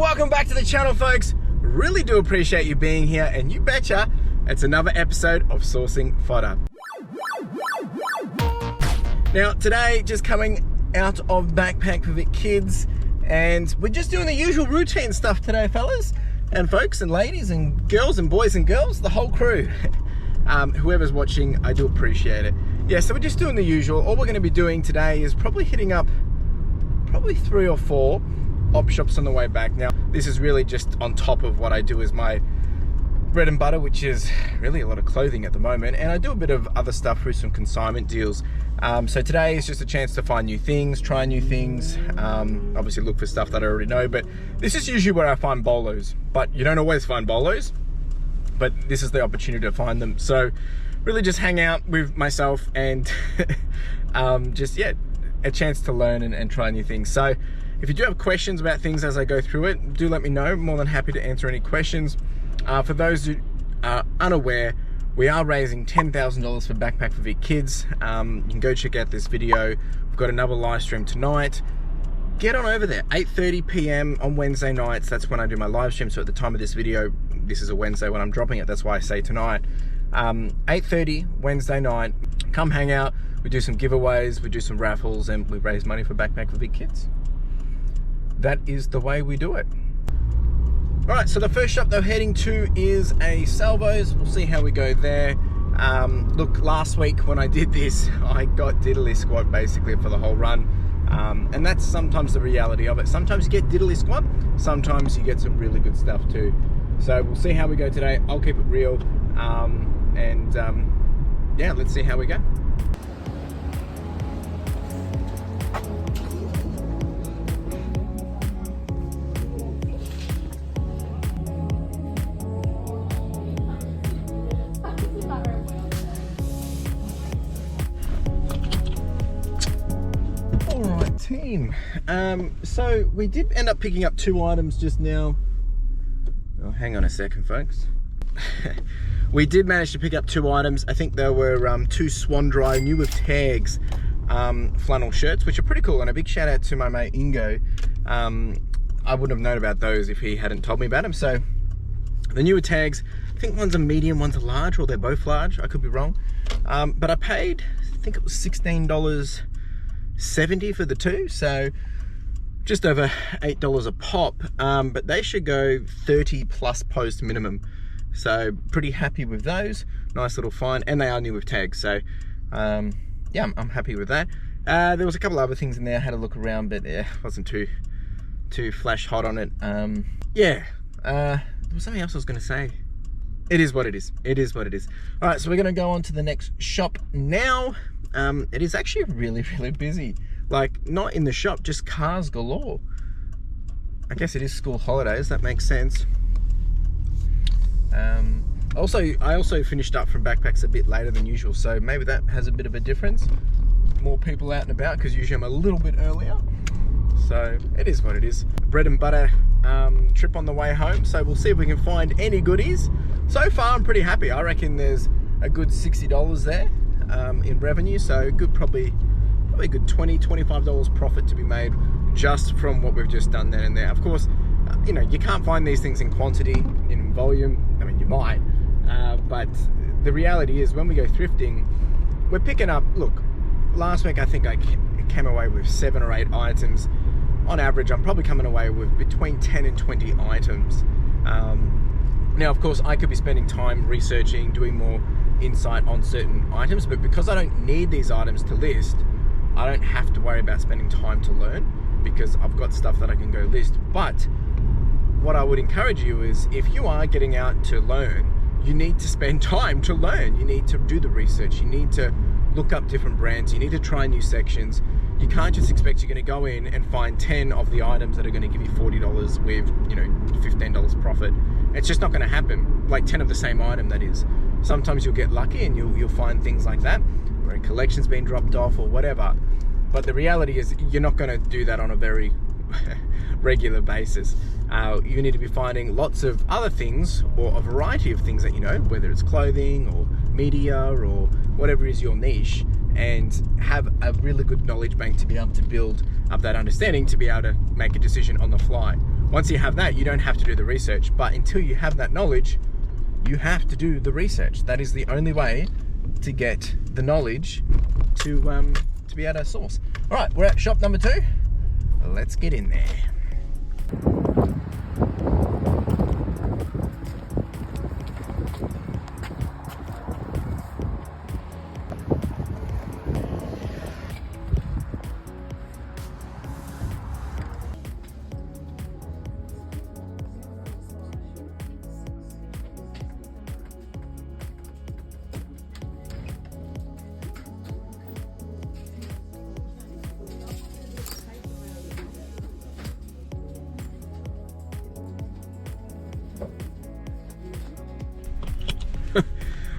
welcome back to the channel, folks. Really do appreciate you being here, and you betcha it's another episode of Sourcing Fodder. Now today, just coming out of Backpack for Vic Kids, and we're just doing the usual routine stuff today, fellas and folks and ladies and girls and boys and girls, the whole crew. Whoever's watching, I do appreciate it. Yeah, so we're just doing the usual. All we're going to be doing today is probably hitting up 3 or 4 op shops on the way back. Now, this is really just on top of what I do as my bread and butter, which is really a lot of clothing at the moment, and I do a bit of other stuff through some consignment deals. So today is just a chance to find new things, try new things, obviously look for stuff that I already know, but this is usually where I find bolos, but you don't always find bolos, but this is the opportunity to find them. So really just hang out with myself and just, yeah, a chance to learn and try new things. So if you do have questions about things as I go through it, do let me know. I'm more than happy to answer any questions. For those who are unaware, we are raising $10,000 for Backpack for Vic Kids. You can go check out this video. We've got another live stream tonight. Get on over there, 8:30 p.m. on Wednesday nights. That's when I do my live stream. So at the time of this video, this is a Wednesday when I'm dropping it. That's why I say tonight. 8:30 Wednesday night. Come hang out. We do some giveaways, we do some raffles, and we raise money for Backpack for Vic Kids. That is the way we do it. All right, so the first shop they're heading to is a Salvos. We'll see how we go there. Look, last week when I did this, I got diddly squat basically for the whole run. And that's sometimes the reality of it. Sometimes you get diddly squat, sometimes you get some really good stuff too. So we'll see how we go today. I'll keep it real. Yeah, let's see how we go. Team. So we did end up picking up 2 items just now. Oh, hang on a second, folks. We did manage to pick up 2 items. I think there were 2 Swan Dry new with tags flannel shirts, which are pretty cool, and a big shout out to my mate Ingo. I wouldn't have known about those if he hadn't told me about them. So the newer tags, I think one's a medium, one's a large, or they're both large, I could be wrong, but I paid, I think it was $16.70 for the 2, so just over $8 a pop, but they should go 30 plus post minimum, so pretty happy with those. Nice little find, and they are new with tags, so yeah, I'm happy with that. There was a couple other things in there I had a look around, but yeah, wasn't too flash hot on it. Yeah, there was something else I was going to say. It is what it is. It is what it is. All right, so we're going to go on to the next shop now. It is actually really, really busy. Like, not in the shop, just cars galore. I guess it is school holidays, that makes sense. I also finished up from Backpacks a bit later than usual, so maybe that has a bit of a difference. More people out and about, because usually I'm a little bit earlier. So it is what it is. Bread and butter trip on the way home, so we'll see if we can find any goodies. So far I'm pretty happy. I reckon there's a good $60 there in revenue, so good, probably a good $20-25 profit to be made just from what we've just done then and there. Of course, you know, you can't find these things in quantity, in volume. I mean, you might, but the reality is when we go thrifting, we're picking up, look, last week I think I came away with 7 or 8 items. On average, I'm probably coming away with between 10 and 20 items. Now, of course, I could be spending time researching, doing more insight on certain items, but because I don't need these items to list, I don't have to worry about spending time to learn, because I've got stuff that I can go list. But what I would encourage you is, if you are getting out to learn, you need to spend time to learn. You need to do the research. You need to look up different brands. You need to try new sections. You can't just expect you're going to go in and find 10 of the items that are going to give you $40 with, you know, $15 profit. It's just not going to happen. Like 10 of the same item, that is. Sometimes you'll get lucky and you'll find things like that, where a collection's been dropped off or whatever. But the reality is, you're not going to do that on a very regular basis. You need to be finding lots of other things, or a variety of things that you know, whether it's clothing or media or whatever is your niche, and have a really good knowledge bank to be able to build up that understanding to be able to make a decision on the fly. Once you have that, you don't have to do the research, but until you have that knowledge, you have to do the research. That is the only way to get the knowledge to be able to source. All right, we're at shop number 2. Let's get in there.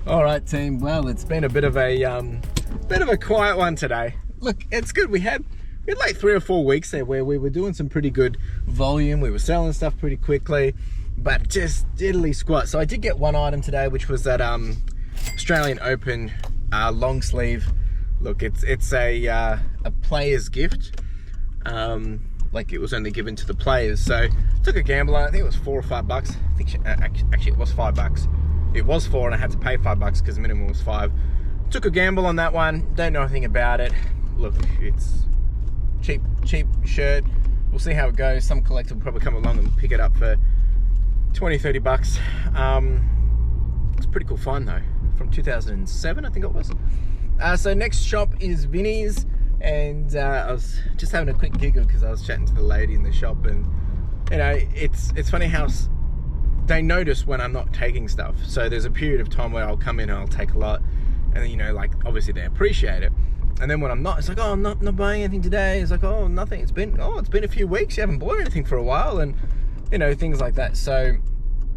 All right, team. Well, it's been a bit of a quiet one today. Look, it's good. We had like 3 or 4 weeks there where we were doing some pretty good volume. We were selling stuff pretty quickly, but just diddly squat. So I did get one item today, which was that Australian Open long sleeve. Look, it's a player's gift. Like it was only given to the players. So took a gamble on it. I think it was $4 or $5. I think actually it was $5. It was 4 and I had to pay $5 because the minimum was 5. Took a gamble on that one. Don't know anything about it. Look, it's cheap shirt. We'll see how it goes. Some collector will probably come along and pick it up for 20, $30. It's a pretty cool find though. From 2007, I think it was. So next shop is Vinnies, and I was just having a quick giggle because I was chatting to the lady in the shop, and you know, it's funny how they notice when I'm not taking stuff. So there's a period of time where I'll come in and I'll take a lot, and then, you know, like obviously they appreciate it. And then when I'm not, it's like, oh, I'm not buying anything today. It's like, oh, nothing. It's been a few weeks. You haven't bought anything for a while, and you know, things like that. So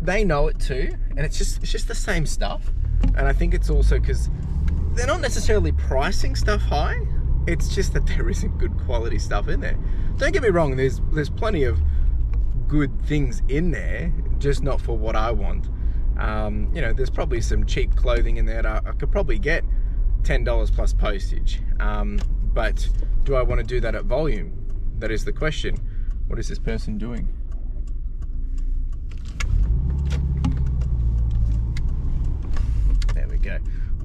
they know it too, and it's just the same stuff. And I think it's also because they're not necessarily pricing stuff high. It's just that there isn't good quality stuff in there. Don't get me wrong. There's plenty of good things in there, just not for what I want. You know, there's probably some cheap clothing in there that I could probably get $10 plus postage. But do I want to do that at volume? That is the question. What is this person doing? There we go.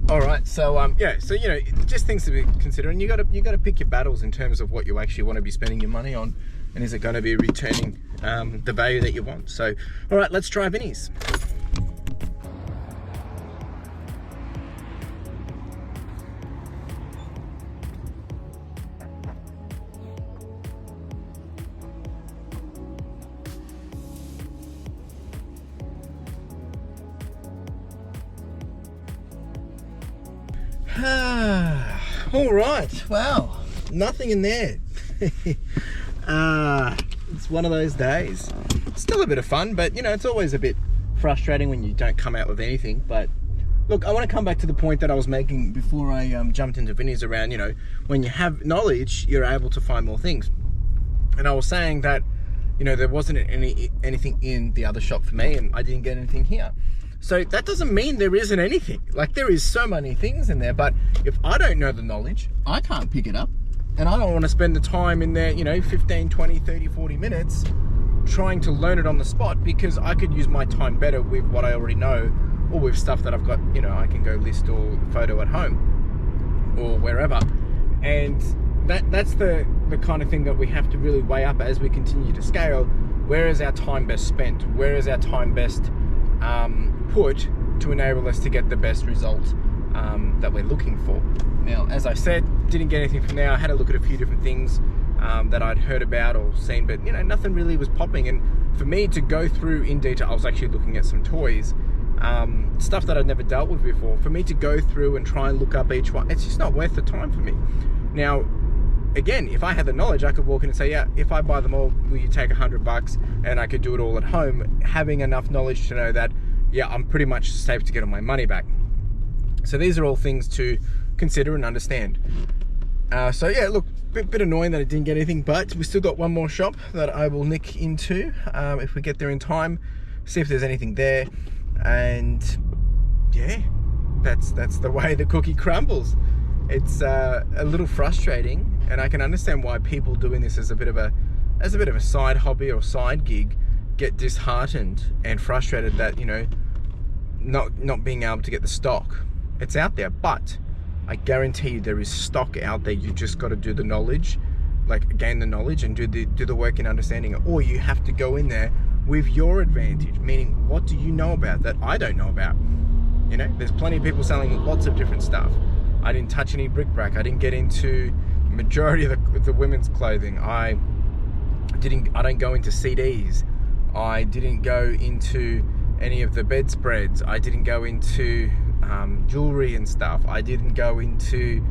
All right, so yeah, so you know, just things to be considering. You got to pick your battles in terms of what you actually want to be spending your money on, and is it going to be returning the value that you want? So, all right, let's try Vinnies. All right, wow, nothing in there. It's one of those days. Still a bit of fun, but you know, it's always a bit frustrating when you don't come out with anything. But look, I want to come back to the point that I was making before I jumped into Vinnies around, you know, when you have knowledge, you're able to find more things. And I was saying that, you know, there wasn't anything in the other shop for me, and I didn't get anything here. So that doesn't mean there isn't anything. Like, there is so many things in there, but if I don't know the knowledge, I can't pick it up. And I don't want to spend the time in there, you know, 15, 20, 30, 40 minutes trying to learn it on the spot, because I could use my time better with what I already know, or with stuff that I've got, you know, I can go list or photo at home or wherever. And that's the kind of thing that we have to really weigh up as we continue to scale. Where is our time best spent? Where is our time best put to enable us to get the best result that we're looking for? Now, as I said, didn't get anything from there. I had a look at a few different things that I'd heard about or seen, but you know, nothing really was popping. And for me to go through in detail, I was actually looking at some toys, stuff that I'd never dealt with before. For me to go through and try and look up each one, it's just not worth the time for me. Now, again, if I had the knowledge, I could walk in and say, yeah, if I buy them all, will you take $100? And I could do it all at home, having enough knowledge to know that, yeah, I'm pretty much safe to get all my money back. So these are all things to consider and understand. So yeah, look, bit annoying that I didn't get anything, but we still got one more shop that I will nick into if we get there in time, see if there's anything there. And yeah, that's the way the cookie crumbles. it's a little frustrating, and I can understand why people doing this as a bit of a side hobby or side gig get disheartened and frustrated that, you know, not being able to get the stock. It's out there, but I guarantee you there is stock out there. You just got to do the knowledge, like gain the knowledge and do the work in understanding it. Or you have to go in there with your advantage, meaning what do you know about that I don't know about? You know, there's plenty of people selling lots of different stuff. I didn't touch any bric-a-brac. I didn't get into majority of the women's clothing. I don't go into CDs. I didn't go into any of the bedspreads. I didn't go into jewelry and stuff. I didn't go into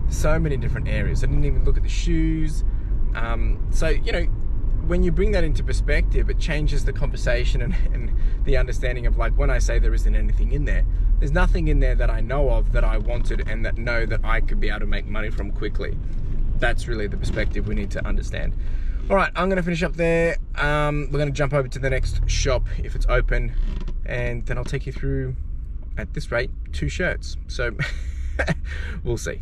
so many different areas. I didn't even look at the shoes. So, you know, when you bring that into perspective, it changes the conversation and the understanding of, like, when I say there isn't anything in there, there's nothing in there that I know of that I wanted and that know that I could be able to make money from quickly. That's really the perspective we need to understand. All right, I'm gonna finish up there. We're gonna jump over to the next shop if it's open, and then I'll take you through, at this rate, 2 shirts. So we'll see.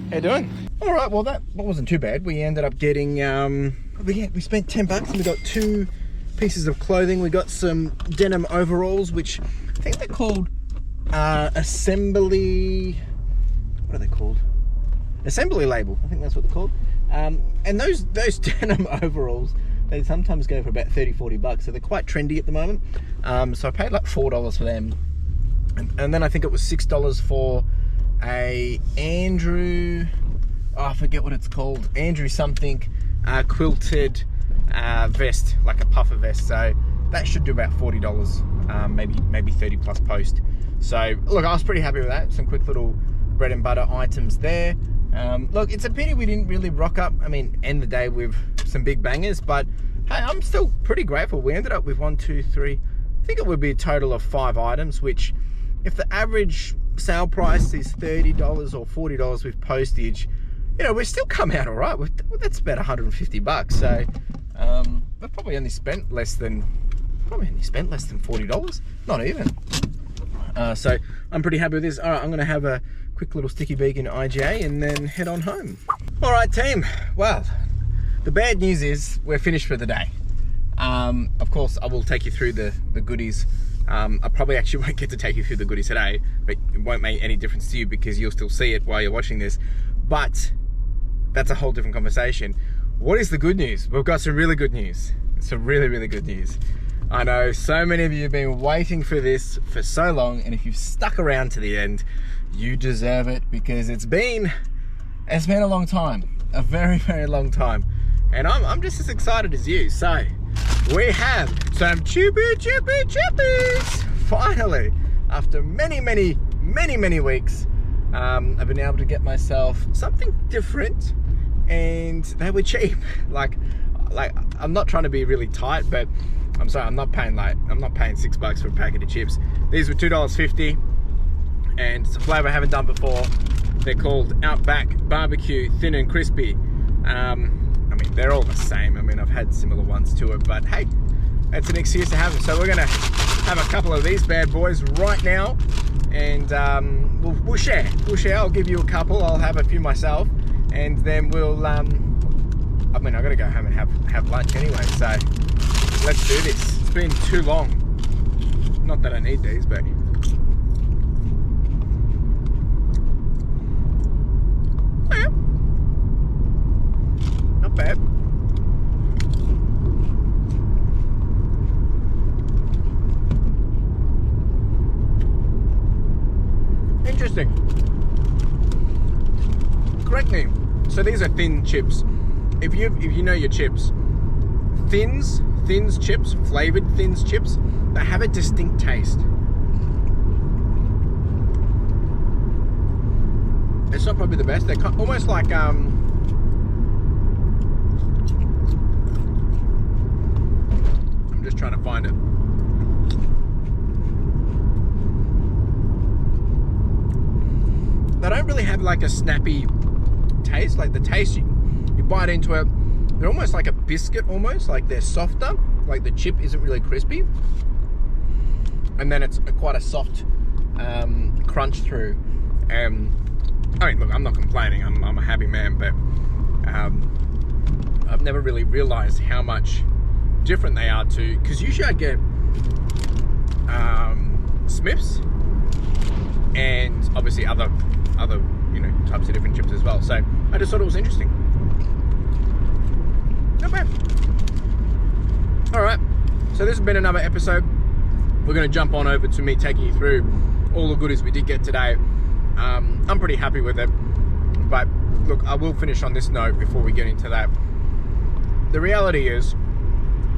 How you doing? All right, well that wasn't too bad. We ended up getting, we spent $10 and we got 2 pieces of clothing. We got some denim overalls, which I think they're called assembly, what are they called? Assembly label, I think that's what they're called. And those denim overalls, they sometimes go for about $30-40, so they're quite trendy at the moment. So I paid like $4 for them, and then I think it was $6 for a Andrew, I forget what it's called, Andrew something, quilted vest, like a puffer vest. So that should do about $40, maybe 30 plus post. So look, I was pretty happy with that. Some quick little bread and butter items there. Look, it's a pity we didn't really rock up, I mean, end the day with some big bangers, but hey, I'm still pretty grateful. We ended up with 1, 2, 3, I think it would be a total of 5 items, which if the average sale price is $30 or $40 with postage, you know, we're still come out all right. That's about $150. So we've probably only spent less than $40, not even. So I'm pretty happy with this. All right, I'm gonna have a quick little sticky vegan IGA and then head on home. All right, team. Well, the bad news is we're finished for the day. Of course, I will take you through the goodies. I probably actually won't get to take you through the goodies today, but it won't make any difference to you because you'll still see it while you're watching this. But that's a whole different conversation. What is the good news? We've got some really good news. Some really, really good news. I know so many of you have been waiting for this for so long, and if you've stuck around to the end, you deserve it, because it's been a long time, a very, very long time, and I'm just as excited as you. So we have some chippies. Finally, after many weeks, I've been able to get myself something different, and they were cheap. Like I'm not trying to be really tight, but I'm sorry, I'm not paying $6 for a packet of chips. These were $2.50, and it's a flavor I haven't done before. They're called Outback Barbecue Thin and Crispy. I mean, they're all the same. I mean, I've had similar ones to it, but hey, it's an excuse to have them. So we're gonna have a couple of these bad boys right now, and we'll share. I'll give you a couple. I'll have a few myself, and then we'll. I mean, I gotta go home and have lunch anyway. So let's do this. It's been too long. Not that I need these, but. Oh yeah. Not bad. Interesting. Correct me. So these are thin chips. If you know your chips, thins chips, flavored thins chips, they have a distinct taste. It's not probably the best. They're almost like I'm just trying to find it. They don't really have like a snappy taste. Like the taste, you bite into it, They're almost like a biscuit, almost like they're softer, like the chip isn't really crispy, and then it's quite a soft crunch through. I mean, look, I'm not complaining. I'm a happy man, but I've never really realized how much different they are to, because usually I get Smiths and obviously other types of different chips as well. So I just thought it was interesting. Not bad. All right, so this has been another episode. We're going to jump on over to me taking you through all the goodies we did get today. I'm pretty happy with it, but look, I will finish on this note before we get into that. The reality is,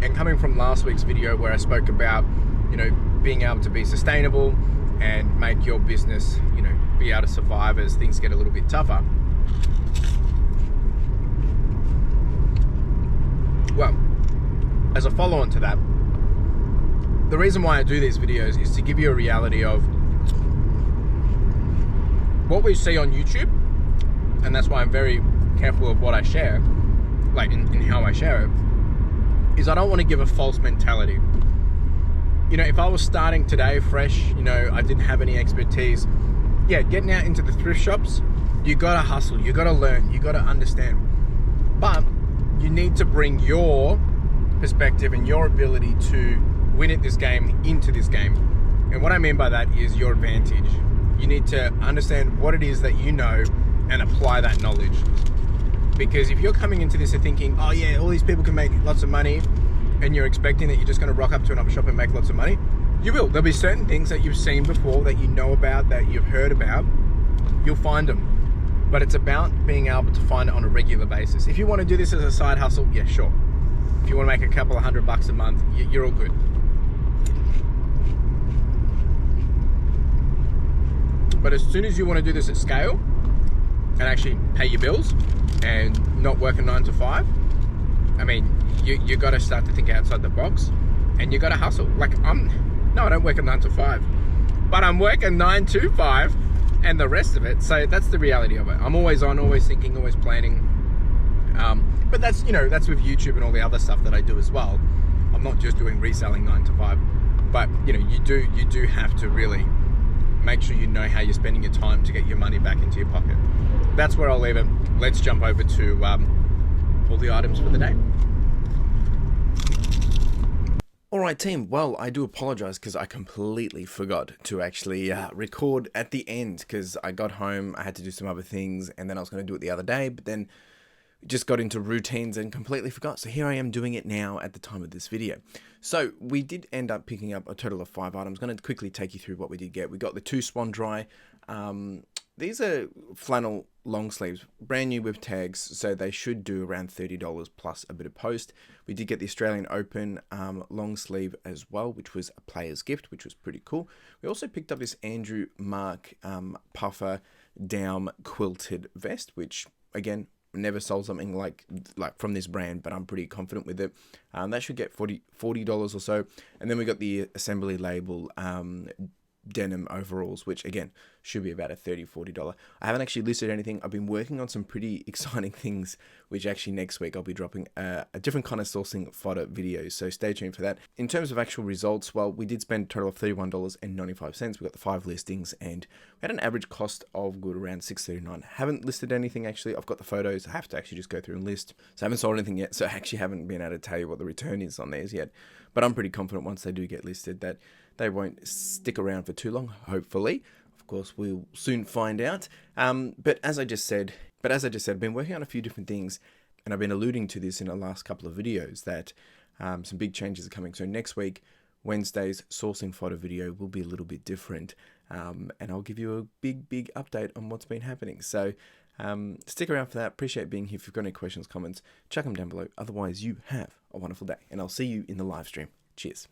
and coming from last week's video where I spoke about, being able to be sustainable and make your business, be able to survive as things get a little bit tougher. Well, as a follow-on to that, the reason why I do these videos is to give you a reality of what we see on YouTube, and that's why I'm very careful of what I share, like in how I share it, is I don't want to give a false mentality. If I was starting today fresh, I didn't have any expertise, getting out into the thrift shops, you gotta hustle, you gotta learn, you gotta understand, but you need to bring your perspective and your ability to win at this game into this game. And what I mean by that is your advantage. You need to understand what it is that you know and apply that knowledge. Because if you're coming into this and thinking, oh yeah, all these people can make lots of money, and you're expecting that you're just going to rock up to an up shop and make lots of money, you will. There'll be certain things that you've seen before, that you know about, that you've heard about. You'll find them. But it's about being able to find it on a regular basis. If you want to do this as a side hustle, yeah, sure. If you want to make a couple of $100 a month, you're all good. But as soon as you want to do this at scale and actually pay your bills and not work a 9 to 5, I mean, you got to start to think outside the box, and you got to hustle. Like I don't work a 9 to 5, but I'm working 9 to 5 and the rest of it. So that's the reality of it. I'm always on, always thinking, always planning. But that's, that's with YouTube and all the other stuff that I do as well. I'm not just doing reselling 9 to 5, but you do have to really make sure you know how you're spending your time to get your money back into your pocket. That's where I'll leave it. Let's jump over to all the items for the day. Alright team, well, I do apologize because I completely forgot to actually record at the end, because I got home, I had to do some other things, and then I was going to do it the other day, but then just got into routines and completely forgot. So here I am doing it now at the time of this video. So we did end up picking up a total of 5 items. I'm going to quickly take you through what we did get. We got the 2 Swan Dry. These are flannel long sleeves, brand new with tags, so they should do around $30 plus a bit of post. We did get the Australian Open long sleeve as well, which was a player's gift, which was pretty cool. We also picked up this Andrew Mark puffer down quilted vest, which again, never sold something like from this brand, but I'm pretty confident with it. That should get $40 or so. And then we got the assembly label denim overalls, which again should be about a $30-40. I haven't actually listed anything. I've been working on some pretty exciting things, which actually next week I'll be dropping a different kind of sourcing fodder videos, so stay tuned for that. In terms of actual results, well, we did spend a total of $31.95. We got the 5 listings, and we had an average cost of good around $6.39. Haven't listed anything actually. I've got the photos. I have to actually just go through and list, so I haven't sold anything yet, so I actually haven't been able to tell you what the return is on these yet, but I'm pretty confident once they do get listed that they won't stick around for too long, hopefully. Of course, we'll soon find out. But as I just said, I've been working on a few different things, and I've been alluding to this in the last couple of videos that some big changes are coming. So next week, Wednesday's sourcing fodder video will be a little bit different, and I'll give you a big update on what's been happening. So stick around for that. Appreciate being here. If you've got any questions, comments, chuck them down below. Otherwise, you have a wonderful day, and I'll see you in the live stream. Cheers.